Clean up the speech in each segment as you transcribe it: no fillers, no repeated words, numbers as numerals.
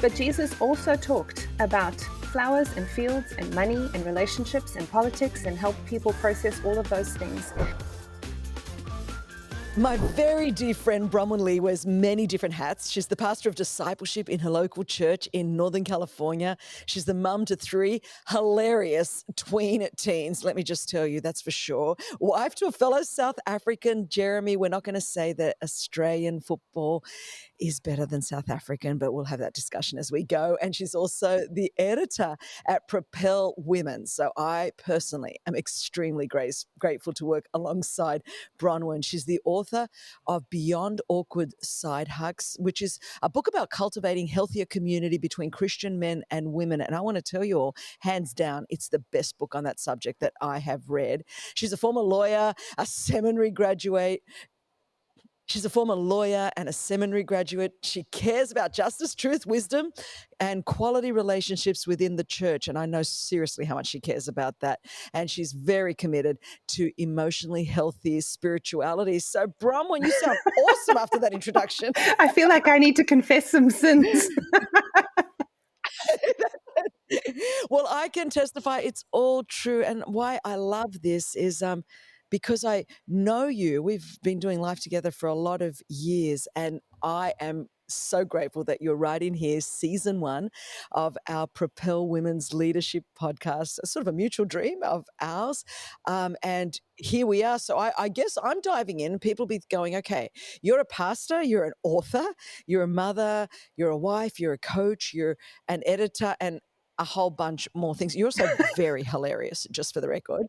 But Jesus also talked about flowers and fields and money and relationships and politics and helped people process all of those things. My very dear friend Bronwyn Lea wears many different hats. She's the pastor of discipleship in her local church in Northern California. She's the mum to 3 hilarious tween teens, let me just tell you, that's for sure. Wife to a fellow South African, Jeremy. We're not going to say that Australian football is better than South African, but we'll have that discussion as we go. And she's also the editor at Propel Women. So I personally am extremely grateful to work alongside Bronwyn. She's the author of Beyond Awkward Side Hugs, which is a book about cultivating healthier community between Christian men and women. And I want to tell you all, hands down, it's the best book on that subject that I have read. She's a former lawyer, a seminary graduate. She's a former lawyer and a seminary graduate. She cares about justice, truth, wisdom, and quality relationships within the church. And I know seriously how much she cares about that. And she's very committed to emotionally healthy spirituality. So, Bronwyn, you sound awesome after that introduction. I feel like I need to confess some sins. Well, I can testify it's all true. And why I love this is because I know you. We've been doing life together for a lot of years, and I am so grateful that you're right in here, season 1 of our Propel Women's Leadership podcast, sort of a mutual dream of ours. And here we are. So I guess I'm diving in. People be going, okay, you're a pastor, you're an author, you're a mother, you're a wife, you're a coach, you're an editor, and a whole bunch more things. You're also very hilarious, just for the record.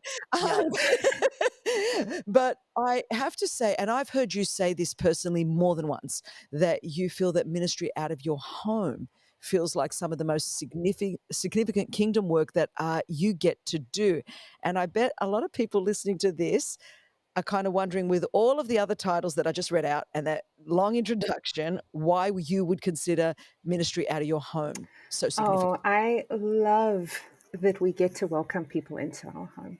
But I have to say, and I've heard you say this personally more than once, that you feel that ministry out of your home feels like some of the most significant kingdom work that you get to do. And I bet a lot of people listening to this are kind of wondering, with all of the other titles that I just read out and that long introduction, why you would consider ministry out of your home so significant. Oh, I love that we get to welcome people into our home.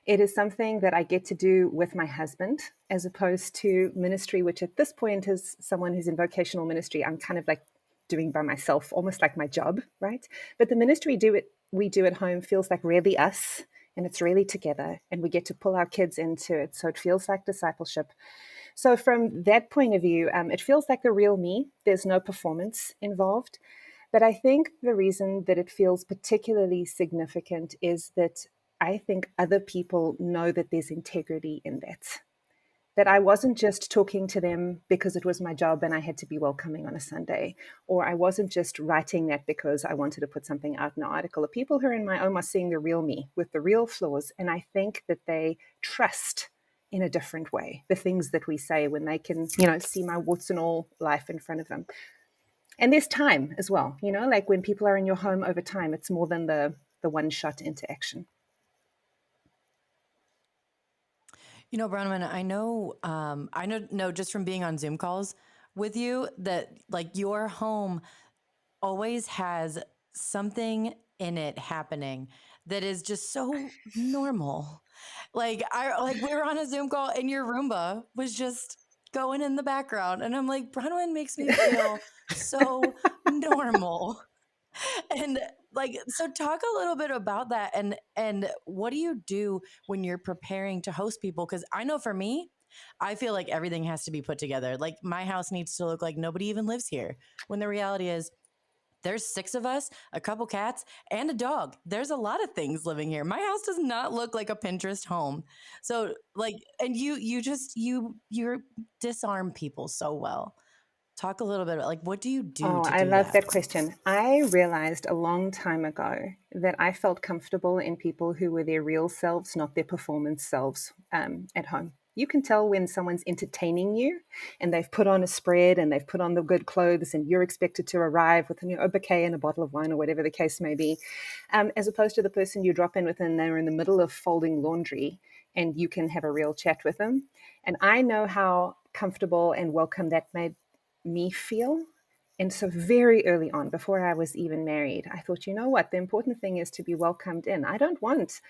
It is something that I get to do with my husband, as opposed to ministry, which at this point is someone who's in vocational ministry. I'm kind of like doing by myself, almost like my job, right? But the ministry we do at home feels like really us, and it's really together, and we get to pull our kids into it. So it feels like discipleship. So from that point of view, it feels like the real me. There's no performance involved. But I think the reason that it feels particularly significant is that I think other people know that there's integrity in that. That I wasn't just talking to them because it was my job and I had to be welcoming on a Sunday, or I wasn't just writing that because I wanted to put something out in an article. The people who are in my home are seeing the real me with the real flaws, and I think that they trust in a different way the things that we say when they can, see my warts and all life in front of them. And there's time as well, like when people are in your home over time, it's more than the one shot into action. Bronwyn, I know just from being on Zoom calls with you that like your home always has something in it happening that is just so normal. Like we were on a Zoom call and your Roomba was just going in the background, and I'm like, Bronwyn makes me feel so normal. And so talk a little bit about that, and what do you do when you're preparing to host people? Because I know for me, I feel like everything has to be put together. Like my house needs to look like nobody even lives here, when the reality is there's 6 of us, a couple cats, and a dog. There's a lot of things living here. My house does not look like a Pinterest home. So and you disarm people so well. Talk a little bit about what do you do Oh, to I do love that? that question. I realized a long time ago that I felt comfortable in people who were their real selves, not their performance selves at home. You can tell when someone's entertaining you and they've put on a spread and they've put on the good clothes and you're expected to arrive with a bouquet and a bottle of wine or whatever the case may be, as opposed to the person you drop in with and they're in the middle of folding laundry and you can have a real chat with them. And I know how comfortable and welcome that made me feel. And so, very early on, before I was even married, I thought, you know what? The important thing is to be welcomed in. I don't want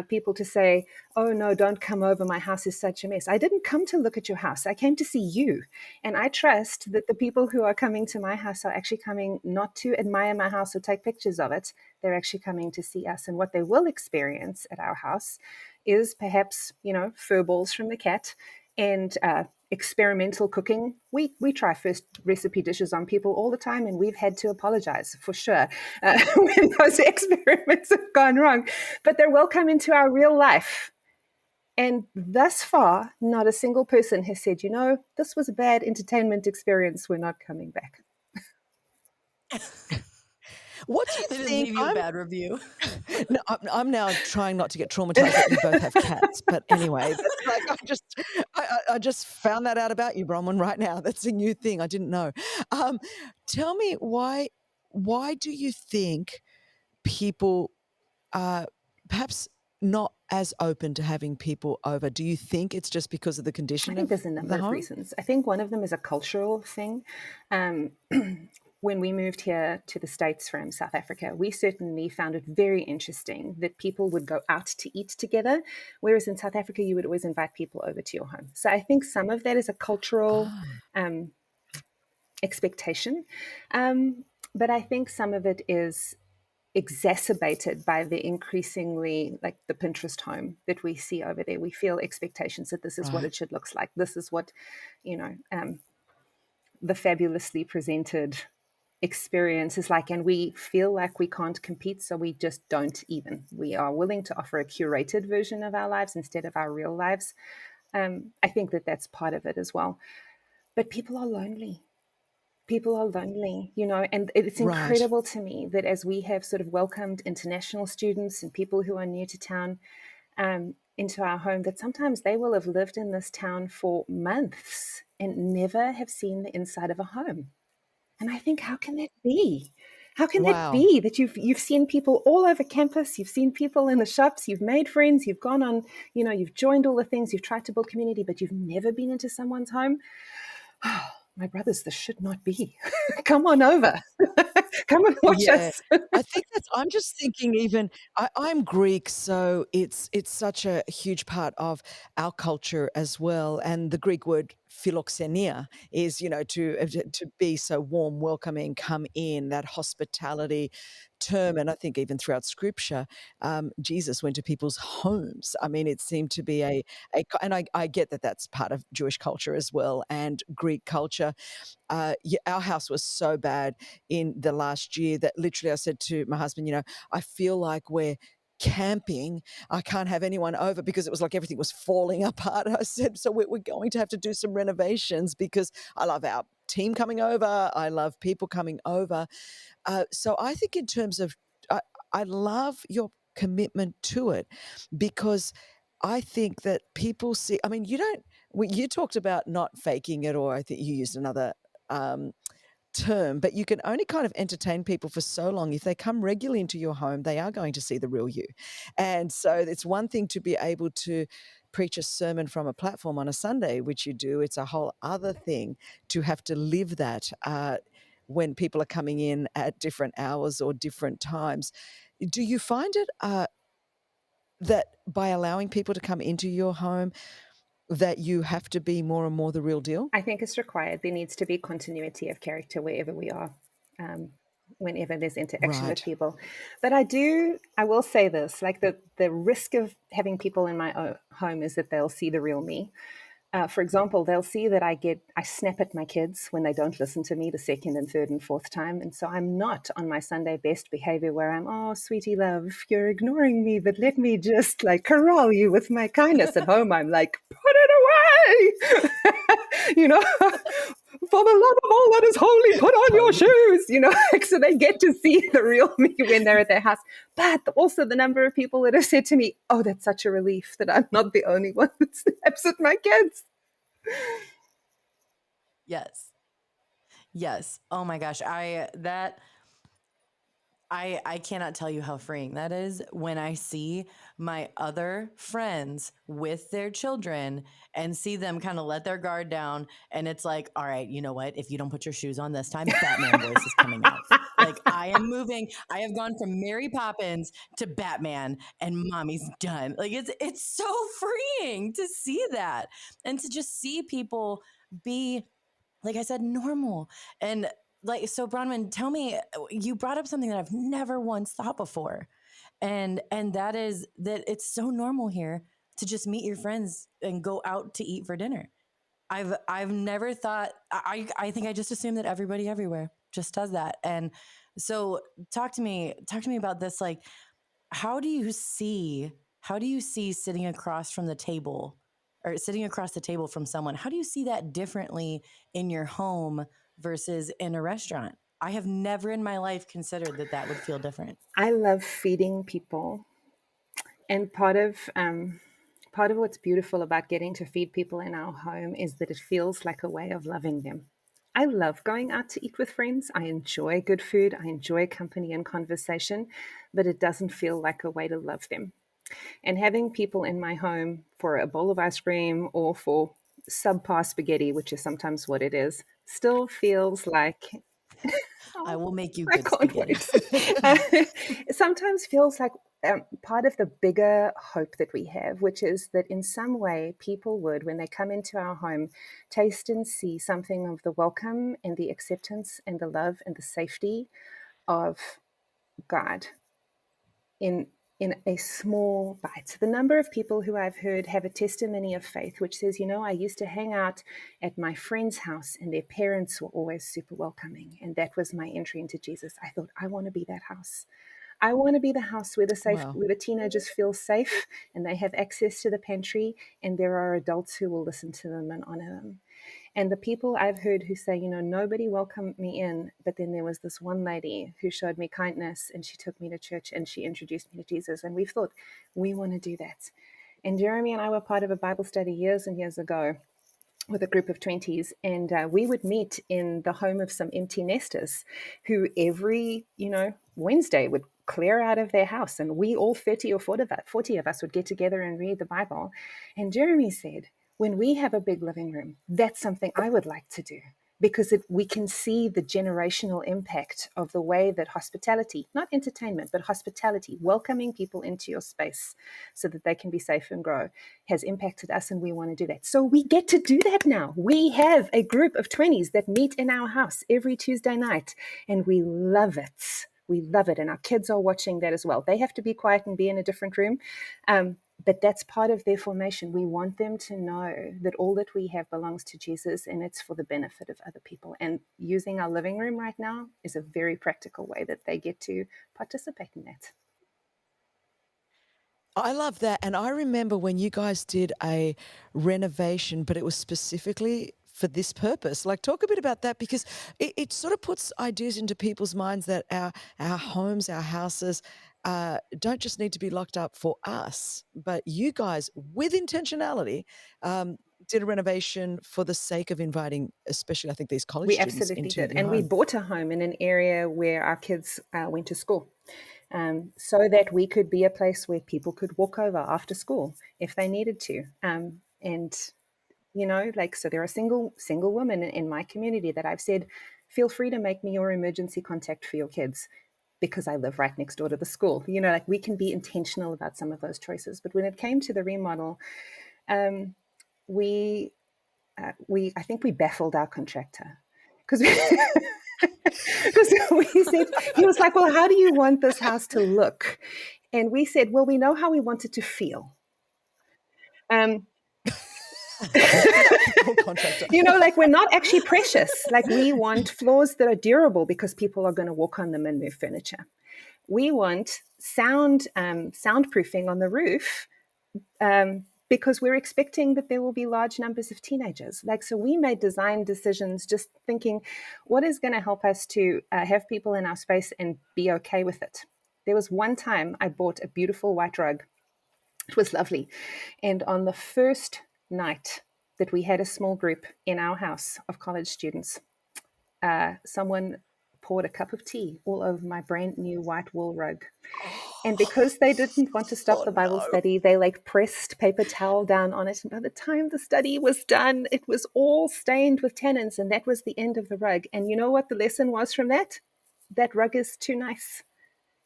people to say, oh, no, don't come over. My house is such a mess. I didn't come to look at your house. I came to see you. And I trust that the people who are coming to my house are actually coming not to admire my house or take pictures of it. They're actually coming to see us. And what they will experience at our house is perhaps, fur balls from the cat and experimental cooking. We try first recipe dishes on people all the time, and we've had to apologize for sure when those experiments have gone wrong. But they're welcome into our real life. And thus far, not a single person has said, this was a bad entertainment experience. We're not coming back. What do you They didn't think? leave you a bad review. No, I'm now trying not to get traumatized that you both have cats. But anyway, that's like I just found that out about you, Bronwyn, right now. That's a new thing. I didn't know. Tell me why do you think people are perhaps not as open to having people over? Do you think it's just because of the I condition think of there's a number the of home? reasons. I think one of them is a cultural thing. Um, when we moved here to the States from South Africa, we certainly found it very interesting that people would go out to eat together, whereas in South Africa, you would always invite people over to your home. So I think some of that is a cultural um, expectation. But I think some of it is exacerbated by the increasingly like the Pinterest home that we see over there. We feel expectations that this is what Right. it should look like. This is what, the fabulously presented experience is like, and we feel like we can't compete, so we just don't even. We are willing to offer a curated version of our lives instead of our real lives. I think that that's part of it as well. But people are lonely. People are lonely, and it's Right. incredible to me that as we have sort of welcomed international students and people who are new to town into our home, that sometimes they will have lived in this town for months and never have seen the inside of a home. And I think, how can that be? How can that Wow. be that you've seen people all over campus, you've seen people in the shops, you've made friends, you've gone on, you've joined all the things, you've tried to build community, but you've never been into someone's home? Oh, my brothers, this should not be. Come on over. Come and watch Yeah, us. I think I'm just thinking even I'm Greek, so it's such a huge part of our culture as well. And the Greek word philoxenia is, to be so warm, welcoming, come in, that hospitality term. And I think even throughout Scripture, Jesus went to people's homes. I mean, it seemed to be and I get that that's part of Jewish culture as well and Greek culture. Yeah, our house was so bad in the last year that literally I said to my husband, I feel like we're camping. I can't have anyone over because it was like everything was falling apart. I said, so we're going to have to do some renovations because I love our team coming over. I love people coming over. So I think in terms of, I love your commitment to it because I think that people see, I mean, you talked about not faking it, or I think you used another um, term, but you can only kind of entertain people for so long. If they come regularly into your home, they are going to see the real you. And so it's one thing to be able to preach a sermon from a platform on a Sunday, which you do. It's a whole other thing to have to live that when people are coming in at different hours or different times. Do you find it that by allowing people to come into your home, that you have to be more and more the real deal? I think it's required. There needs to be continuity of character wherever we are, um, whenever there's interaction with Right. people. But I will say this, like the risk of having people in my home is that they'll see the real me. For example, they'll see that I snap at my kids when they don't listen to me the second and third and fourth time. And so I'm not on my Sunday best behavior where I'm, oh, sweetie love, you're ignoring me, but let me just like corral you with my kindness. At home, I'm like, put it away. For the love of all that is holy, put on your Totally. shoes, so they get to see the real me when they're at their house. But also the number of people that have said to me, oh, that's such a relief that I'm not the only one that snaps at my kids. Yes. Yes. Oh my gosh. I cannot tell you how freeing that is when I see my other friends with their children and see them kind of let their guard down. And it's like, all right, you know what? If you don't put your shoes on this time, Batman voice is coming out. Like I am moving. I have gone from Mary Poppins to Batman, and mommy's done. Like it's so freeing to see that and to just see people be, like I said, normal. And like, so Bronwyn, tell me, you brought up something that I've never once thought before. And that is that it's so normal here to just meet your friends and go out to eat for dinner. I've never thought, I think I just assumed that everybody everywhere just does that. And so talk to me about this. Like, how do you see sitting across from the table, or sitting across the table from someone, how do you see that differently in your home versus in a restaurant? I have never in my life considered that that would feel different. I love feeding people, and part of what's beautiful about getting to feed people in our home is that it feels like a way of loving them. I love going out to eat with friends. I enjoy good food. I enjoy company and conversation, but it doesn't feel like a way to love them. And having people in my home for a bowl of ice cream or for subpar spaghetti, which is sometimes what it is, still feels like, I oh, will make you I good can't spaghetti. wait. It sometimes feels like part of the bigger hope that we have, which is that in some way people would, when they come into our home, taste and see something of the welcome and the acceptance and the love and the safety of God in a small bite. The number of people who I've heard have a testimony of faith, which says, I used to hang out at my friend's house and their parents were always super welcoming. And that was my entry into Jesus. I thought, I want to be that house. I want to be the house where Wow. where the teenagers feel safe and they have access to the pantry and there are adults who will listen to them and honor them. And the people I've heard who say, nobody welcomed me in, but then there was this one lady who showed me kindness and she took me to church and she introduced me to Jesus. And we've thought, we want to do that. And Jeremy and I were part of a Bible study years and years ago with a group of 20s, and we would meet in the home of some empty nesters who every, Wednesday would clear out of their house, and we all 30 or 40 of us would get together and read the Bible. And Jeremy said, when we have a big living room, that's something I would like to do, because we can see the generational impact of the way that hospitality, not entertainment, but hospitality, welcoming people into your space so that they can be safe and grow, has impacted us, and we want to do that. So we get to do that now. We have a group of 20s that meet in our house every Tuesday night, and we love it. We love it. And our kids are watching that as well. They have to be quiet and be in a different room. But that's part of their formation. We want them to know that all that we have belongs to Jesus and it's for the benefit of other people. And using our living room right now is a very practical way that they get to participate in that. I love that. And I remember when you guys did a renovation, but it was specifically for this purpose. Like, talk a bit about that, because it sort of puts ideas into people's minds that our homes, our houses, don't just need to be locked up for us, but you guys, with intentionality, did a renovation for the sake of inviting, especially I think these college We students absolutely into did. your And we home. bought a home in an area where our kids went to school. So that we could be a place where people could walk over after school if they needed to. And so there are single women in my community that I've said, feel free to make me your emergency contact for your kids because I live right next door to the school. We can be intentional about some of those choices. But when it came to the remodel, we I think we baffled our contractor because we said, he was like, well, how do you want this house to look? And we said, well, we know how we want it to feel. Poor contractor. We're not actually precious. Like, we want floors that are durable because people are going to walk on them and move furniture. We want soundproofing on the roof because we're expecting that there will be large numbers of teenagers. So we made design decisions just thinking, what is going to help us to have people in our space and be okay with it? There was one time I bought a beautiful white rug. It was lovely. And on the first night that we had a small group in our house of college students, someone poured a cup of tea all over my brand new white wool rug. And because they didn't want to stop the Bible study, they like pressed paper towel down on it. And by the time the study was done, it was all stained with tannins. And that was the end of the rug. And you know what the lesson was from that? That rug is too nice.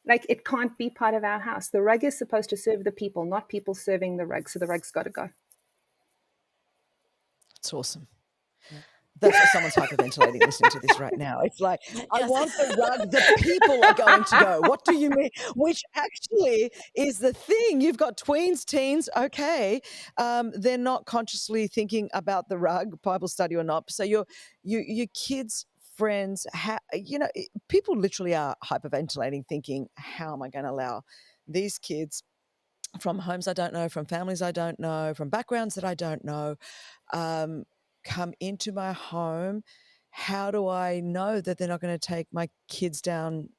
Like, it can't be part of our house. The rug is supposed to serve the people, not people serving the rug. So the rug's got to go. It's awesome. That's what someone's hyperventilating listening to this right now. It's like, I want the rug, the people are going to go. What do you mean? Which actually is the thing. You've got tweens, teens, okay. They're not consciously thinking about the rug, Bible study or not. So your kids' friends, people literally are hyperventilating, thinking, how am I going to allow these kids from homes I don't know, from families I don't know, from backgrounds that I don't know, come into my home? How do I know that they're not going to take my kids down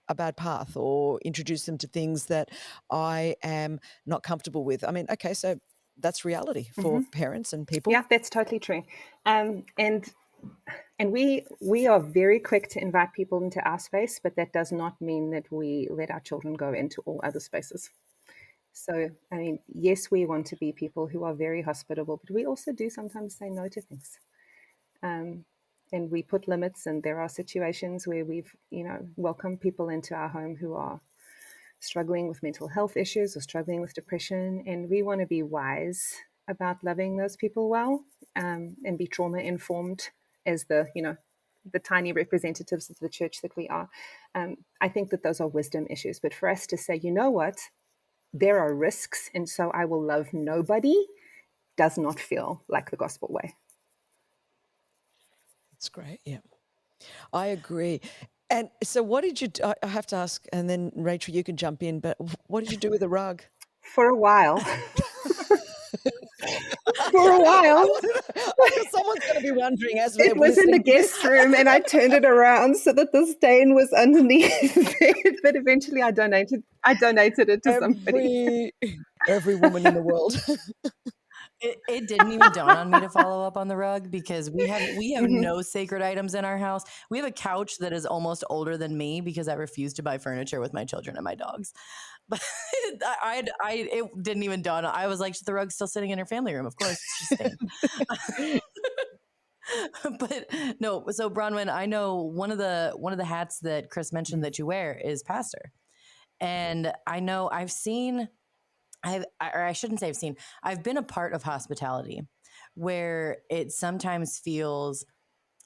a bad path or introduce them to things that I am not comfortable with? I mean, okay, so that's reality for parents and people. Yeah, that's totally true. And we are very quick to invite people into our space, but that does not mean that we let our children go into all other spaces. So, I mean, yes, we want to be people who are very hospitable, but we also do sometimes say no to things. And we put limits, and there are situations where we've, welcomed people into our home who are struggling with mental health issues or struggling with depression. And we want to be wise about loving those people well, and be trauma informed as the tiny representatives of the church that we are. I think that those are wisdom issues. But for us to say, you know what, there are risks, and so I will love nobody, does not feel like the gospel way. That's great. Yeah, I agree. And so what did you do? I have to ask, and then Rachel, you can jump in, but what did you do with the rug? For a while. For a while. Someone's going to be wondering as they're It was in the guest room, and I turned it around so that the stain was underneath it. But eventually I donated it to somebody. Every woman in the world. It didn't even dawn on me to follow up on the rug, because we have no sacred items in our house. We have a couch that is almost older than me because I refuse to buy furniture with my children and my dogs. But it didn't even dawn on. I was like, the rug's still sitting in her family room. Of course, it's just stained. But no. So Bronwyn, I know one of the hats that Chris mentioned that you wear is pastor, and I know I've seen. I shouldn't say I've seen. I've been a part of hospitality where it sometimes feels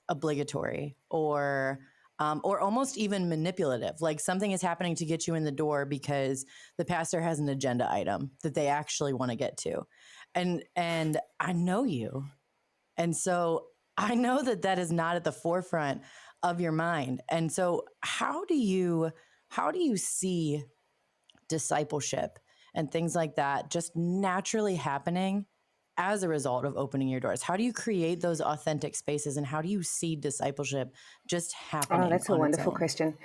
obligatory or almost even manipulative. Like something is happening to get you in the door because the pastor has an agenda item that they actually want to get to, and I know you, and so I know that is not at the forefront of your mind. And so how do you see discipleship and things like that just naturally happening as a result of opening your doors? How do you create those authentic spaces, and how do you see discipleship just happening? Oh, that's a wonderful question.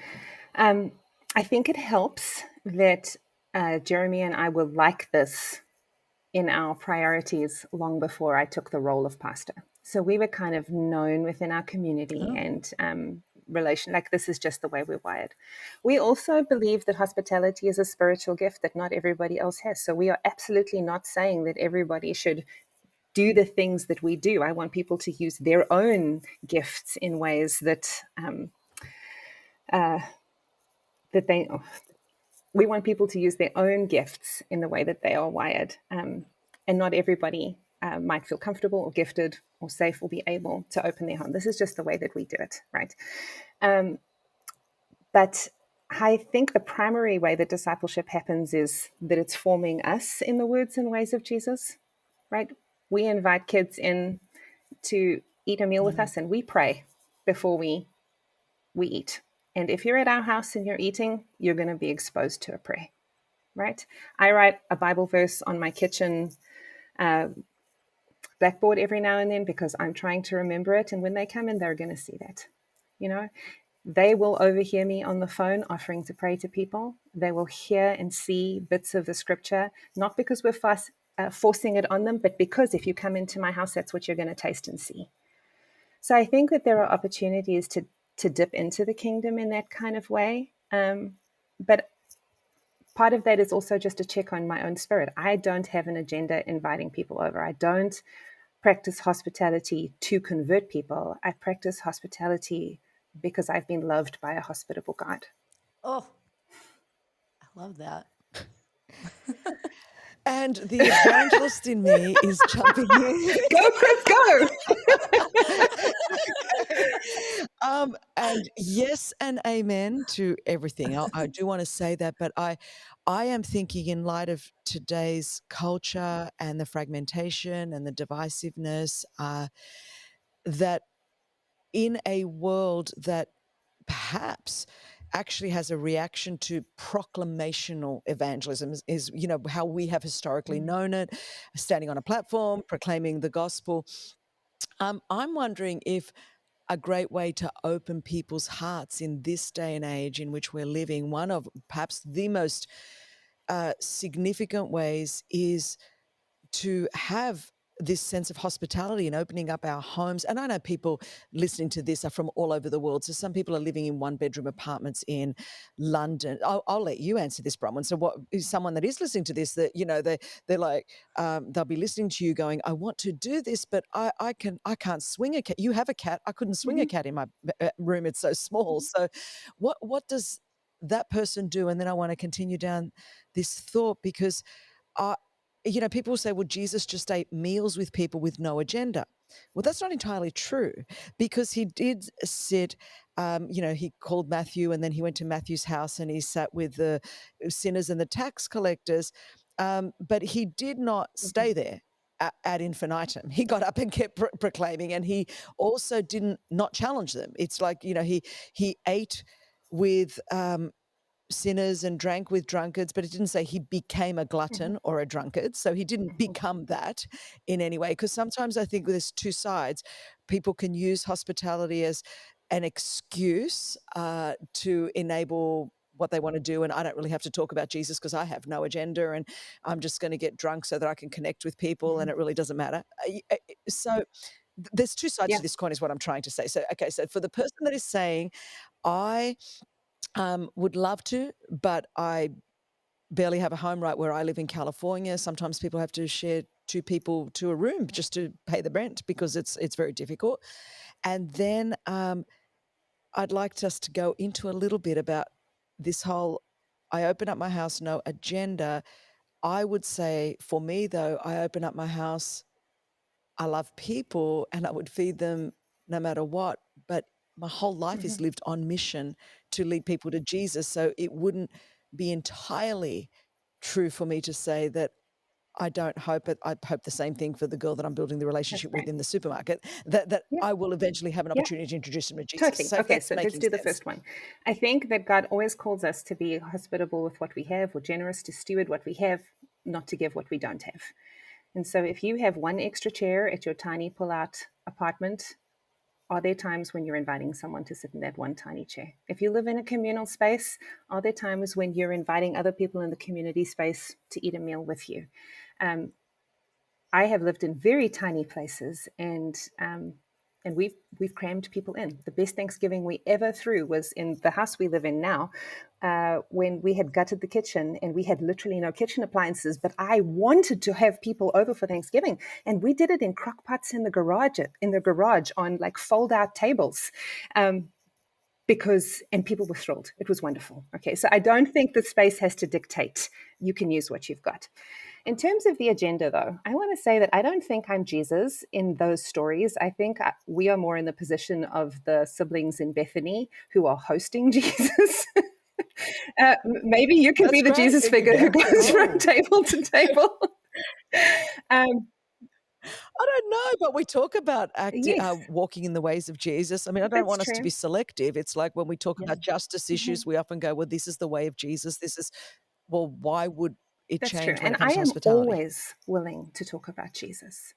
I think it helps that Jeremy and I were like this in our priorities long before I took the role of pastor. So we were kind of known within our community and relation, like this is just the way we're wired. We also believe that hospitality is a spiritual gift that not everybody else has. So we are absolutely not saying that everybody should do the things that we do. I want people to use their own gifts in ways that we want people to use their own gifts in the way that they are wired. And not everybody might feel comfortable or gifted or safe or be able to open their home. This is just the way that we do it, right? But I think the primary way that discipleship happens is that it's forming us in the words and ways of Jesus, right? We invite kids in to eat a meal with us, and we pray before we eat. And if you're at our house and you're eating, you're going to be exposed to a prayer, right? I write a Bible verse on my kitchen blackboard every now and then because I'm trying to remember it. And when they come in, they're going to see that, They will overhear me on the phone offering to pray to people. They will hear and see bits of the scripture, not because we're forcing it on them, but because if you come into my house, that's what you're going to taste and see. So I think that there are opportunities to dip into the kingdom in that kind of way. But part of that is also just a check on my own spirit. I don't have an agenda inviting people over. I don't practice hospitality to convert people. I practice hospitality because I've been loved by a hospitable God. Oh, I love that. And the evangelist in me is jumping in. Go, Chris, go. And yes and amen to everything. I do want to say that, but I am thinking in light of today's culture and the fragmentation and the divisiveness, that in a world that perhaps actually has a reaction to proclamational evangelism is how we have historically known it, standing on a platform, proclaiming the gospel. I'm wondering if a great way to open people's hearts in this day and age in which we're living, one of perhaps the most significant ways is to have this sense of hospitality and opening up our homes. And I know people listening to this are from all over the world. So some people are living in one-bedroom apartments in London. I'll let you answer this, Bronwyn. So what is someone that is listening to this that, they're like, they'll be listening to you going, I want to do this, but I can't swing a cat. You have a cat. I couldn't swing a cat in my room. It's so small. So what does that person do? And then I want to continue down this thought because people say, well, Jesus just ate meals with people with no agenda. Well, that's not entirely true because he did sit, he called Matthew and then he went to Matthew's house and he sat with the sinners and the tax collectors. But he did not stay there ad infinitum. He got up and kept proclaiming, and he also didn't not challenge them. It's like, he ate with sinners and drank with drunkards, but it didn't say he became a glutton or a drunkard. So he didn't become that in any way. Because sometimes I think there's two sides. People can use hospitality as an excuse to enable what they want to do. And I don't really have to talk about Jesus because I have no agenda and I'm just going to get drunk so that I can connect with people and it really doesn't matter. So there's two sides to this coin is what I'm trying to say. So, okay, so for the person that is saying, I would love to, but I barely have a home right where I live in California. Sometimes people have to share two people to a room just to pay the rent because it's very difficult. And then I'd like us to go into a little bit about this whole, I open up my house, no agenda. I would say for me though, I open up my house, I love people and I would feed them no matter what, but my whole life is lived on mission to lead people to Jesus. So it wouldn't be entirely true for me to say that I don't hope it. I hope the same thing for the girl that I'm building the relationship with in the supermarket, that I will eventually have an opportunity to introduce them to Jesus. Totally. So Okay, that's so let's making do the sense. first one. I think that God always calls us to be hospitable with what we have. We're generous to steward what we have, not to give what we don't have. And so if you have one extra chair at your tiny pull-out apartment, are there times when you're inviting someone to sit in that one tiny chair? If you live in a communal space, are there times when you're inviting other people in the community space to eat a meal with you? I have lived in very tiny places, and we've crammed people in. The best Thanksgiving we ever threw was in the house we live in now, when we had gutted the kitchen and we had literally no kitchen appliances. But I wanted to have people over for Thanksgiving, and we did it in crock pots in the garage on like fold-out tables. And people were thrilled. It was wonderful. Okay, so I don't think the space has to dictate. You can use what you've got. In terms of the agenda, though, I want to say that I don't think I'm Jesus in those stories. I think we are more in the position of the siblings in Bethany who are hosting Jesus. Maybe you can be the Jesus figure who goes from table to table. I don't know, but we talk about Yes, walking in the ways of Jesus. I mean, I don't that's want us to true. be selective. It's like when we talk about justice issues, we often go, well, this is the way of Jesus. Well, why would it That's change true. when And it I comes to am hospitality? always willing to talk about Jesus.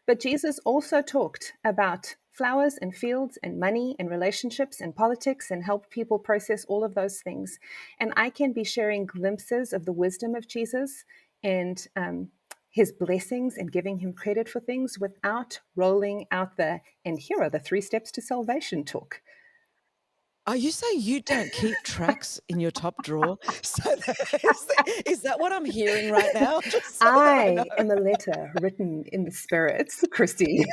But Jesus also talked about flowers and fields and money and relationships and politics and helped people process all of those things. And I can be sharing glimpses of the wisdom of Jesus and his blessings and giving him credit for things without rolling out and here are the 3 steps to salvation talk. Are you saying you don't keep tracks in your top drawer? So is that what I'm hearing right now? Just so that I know. I am a letter written in the spirits, Christy.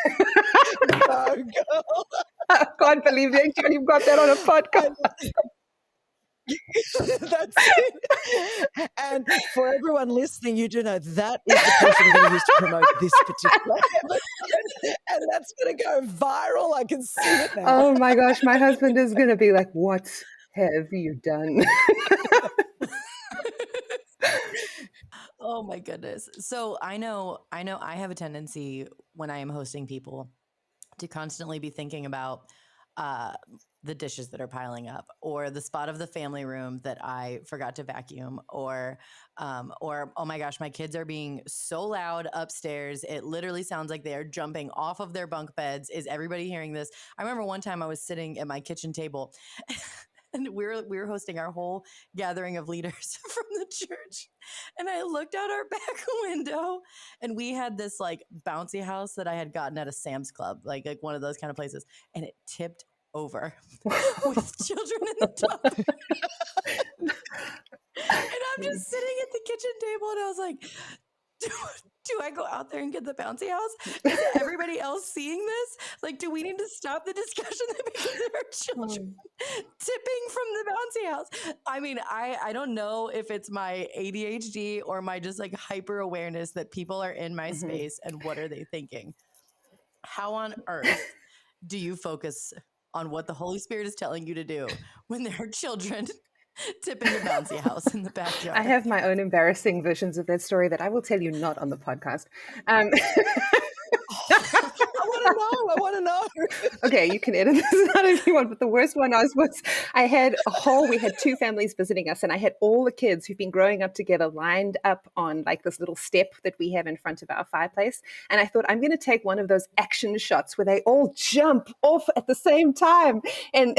No, girl. I can't believe you actually got that on a podcast. That's it. And for everyone listening, you do know that is the person we're going to use to promote this particular episode. And that's going to go viral. I can see it now. Oh my gosh, my husband is going to be like, what have you done? Oh my goodness. So I know I have a tendency when I am hosting people to constantly be thinking about the dishes that are piling up, or the spot of the family room that I forgot to vacuum, or oh my gosh, my kids are being so loud upstairs. It literally sounds like they are jumping off of their bunk beds. Is everybody hearing this? I remember one time I was sitting at my kitchen table and we were hosting our whole gathering of leaders from the church. And I looked out our back window and we had this like bouncy house that I had gotten at a Sam's Club, like one of those kind of places, and it tipped over with children in the top. And I'm just sitting at the kitchen table and I was like, do I go out there and get the bouncy house? Is everybody else seeing this? Like, do we need to stop the discussion because there are children tipping from the bouncy house? I mean, I don't know if it's my ADHD or my just like hyper awareness that people are in my space and what are they thinking? How on earth do you focus on what the Holy Spirit is telling you to do when there are children tipping the bouncy house in the backyard? I have my own embarrassing versions of that story that I will tell you not on the podcast. I want to know. Okay, you can edit this out if you want, but the worst one was we had two families visiting us, and I had all the kids who've been growing up together lined up on like this little step that we have in front of our fireplace. And I thought, I'm going to take one of those action shots where they all jump off at the same time, and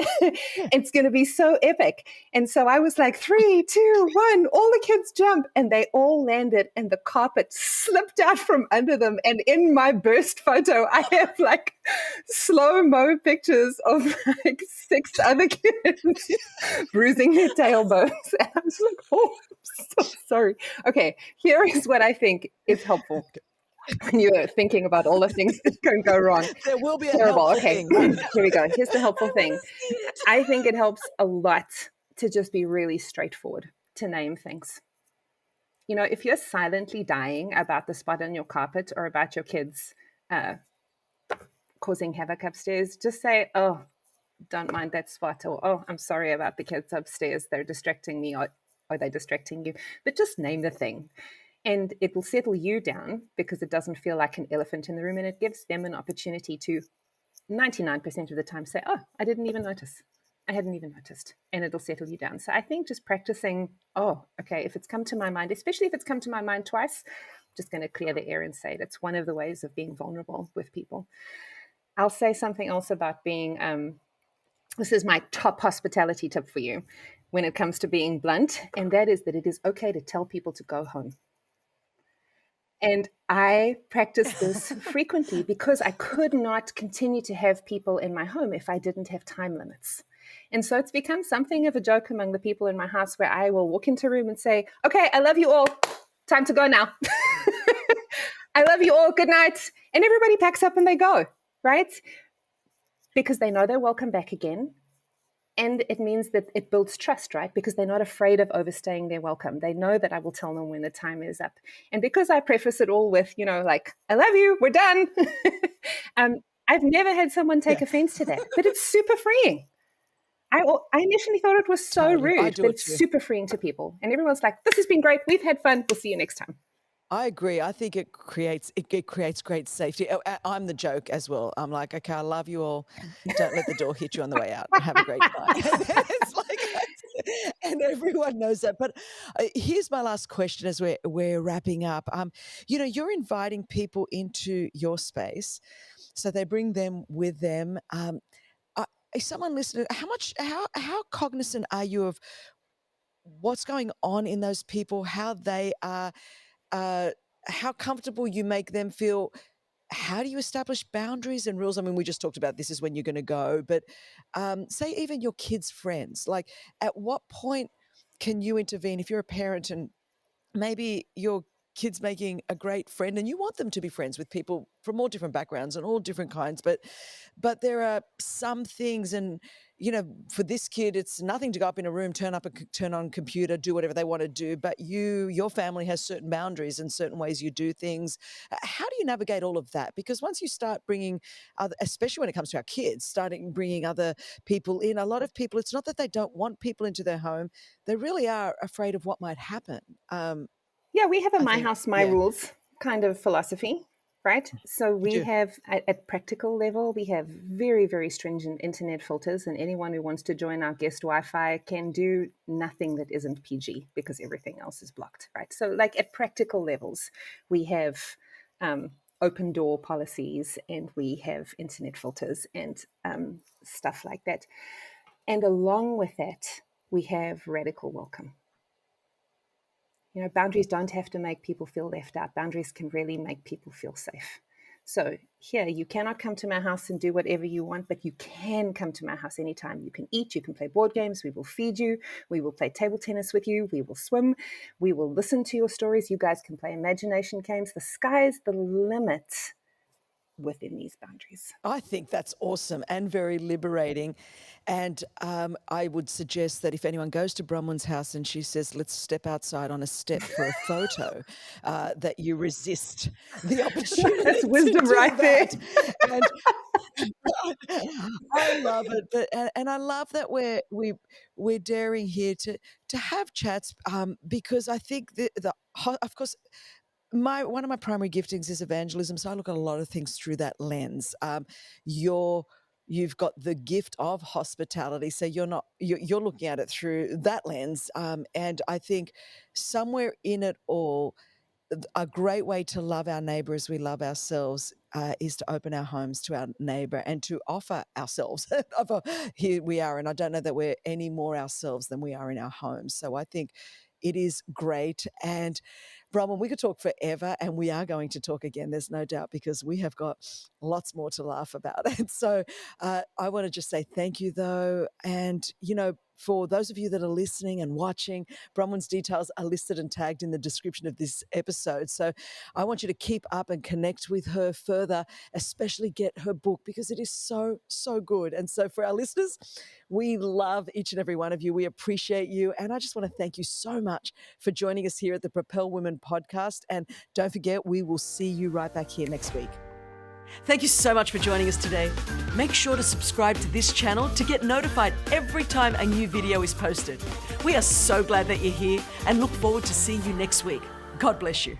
it's going to be so epic. And so I was like, 3, 2, 1, all the kids jump, and they all landed, and the carpet slipped out from under them. And in my burst photo, I have like slow-mo pictures of like 6 other kids bruising their tailbones. And I was like, oh, I'm so sorry. Okay, here is what I think is helpful when you're thinking about all the things that can go wrong. There will be a Terrible. helpful Okay, thing. here we go. Here's the helpful thing. I think it helps a lot to just be really straightforward, to name things. You know, if you're silently dying about the spot on your carpet or about your kids causing havoc upstairs, just say, oh, don't mind that spot, or oh, I'm sorry about the kids upstairs, they're distracting me, or are they distracting you? But just name the thing, and it will settle you down because it doesn't feel like an elephant in the room, and it gives them an opportunity to 99% of the time say, oh, I hadn't even noticed, and it'll settle you down. So I think just practicing, oh, okay, if it's come to my mind, especially if it's come to my mind twice, I'm just going to clear the air and say it. It's one of the ways of being vulnerable with people. I'll say something else about being, this is my top hospitality tip for you when it comes to being blunt, and that is that it is okay to tell people to go home. And I practice this frequently because I could not continue to have people in my home if I didn't have time limits. And so it's become something of a joke among the people in my house where I will walk into a room and say, okay, I love you all. Time to go now. I love you all. Good night. And everybody packs up and they go, right? Because they know they're welcome back again. And it means that it builds trust, right? Because they're not afraid of overstaying their welcome. They know that I will tell them when the time is up. And because I preface it all with, you know, like, I love you, we're done. I've never had someone take offense to that, but it's super freeing. I initially thought it was so rude, but it's super freeing to people. And everyone's like, this has been great. We've had fun. We'll see you next time. I agree. I think it creates great safety. I'm the joke as well. I'm like, okay, I love you all. Don't let the door hit you on the way out. Have a great night. It's like, and everyone knows that. But here's my last question as we're wrapping up. You know, you're inviting people into your space, so they bring them with them. Is someone listening? How cognizant are you of what's going on in those people? How they are? How comfortable you make them feel, how do you establish boundaries and rules? I mean, we just talked about this is when you're going to go, but say even your kids' friends, like at what point can you intervene if you're a parent and maybe your kids making a great friend and you want them to be friends with people from all different backgrounds and all different kinds, but there are some things, and for this kid it's nothing to go up in a room, turn on computer, do whatever they want to do, but your family has certain boundaries and certain ways you do things. How do you navigate all of that? Because once you start bringing other, especially when it comes to our kids, starting bringing other people in, a lot of people, it's not that they don't want people into their home, they really are afraid of what might happen. Yeah, we have a I my think, house, my yeah, rules kind of philosophy, right? So you we do. have, at practical level, we have very, very stringent internet filters, and anyone who wants to join our guest Wi-Fi can do nothing that isn't PG because everything else is blocked, right? So like at practical levels, we have open door policies and we have internet filters and stuff like that. And along with that, we have radical welcome. Boundaries don't have to make people feel left out. Boundaries can really make people feel safe. So here, you cannot come to my house and do whatever you want, but you can come to my house anytime. You can eat, you can play board games, we will feed you, we will play table tennis with you, we will swim, we will listen to your stories. You guys can play imagination games. The sky's the limit within these boundaries. I think that's awesome and very liberating. And I would suggest that if anyone goes to Bronwyn's house and she says, let's step outside on a step for a photo, that you resist the That's opportunity to wisdom do right there. that. And I love it, but and I love that we're daring here to have chats, because I think of course one of my primary giftings is evangelism, so I look at a lot of things through that lens. You've got the gift of hospitality, so you're looking at it through that lens, and I think somewhere in it all, a great way to love our neighbor as we love ourselves is to open our homes to our neighbor and to offer ourselves. Here we are, and I don't know that we're any more ourselves than we are in our homes. So I think it is great. And Bronwyn, we could talk forever, and we are going to talk again, there's no doubt, because we have got lots more to laugh about. And so I want to just say thank you, though. And, for those of you that are listening and watching, Bronwyn's details are listed and tagged in the description of this episode. So I want you to keep up and connect with her further, especially get her book, because it is so, so good. And so for our listeners, we love each and every one of you. We appreciate you. And I just want to thank you so much for joining us here at the Propel Women podcast. And don't forget, we will see you right back here next week. Thank you so much for joining us today. Make sure to subscribe to this channel to get notified every time a new video is posted. We are so glad that you're here and look forward to seeing you next week. God bless you.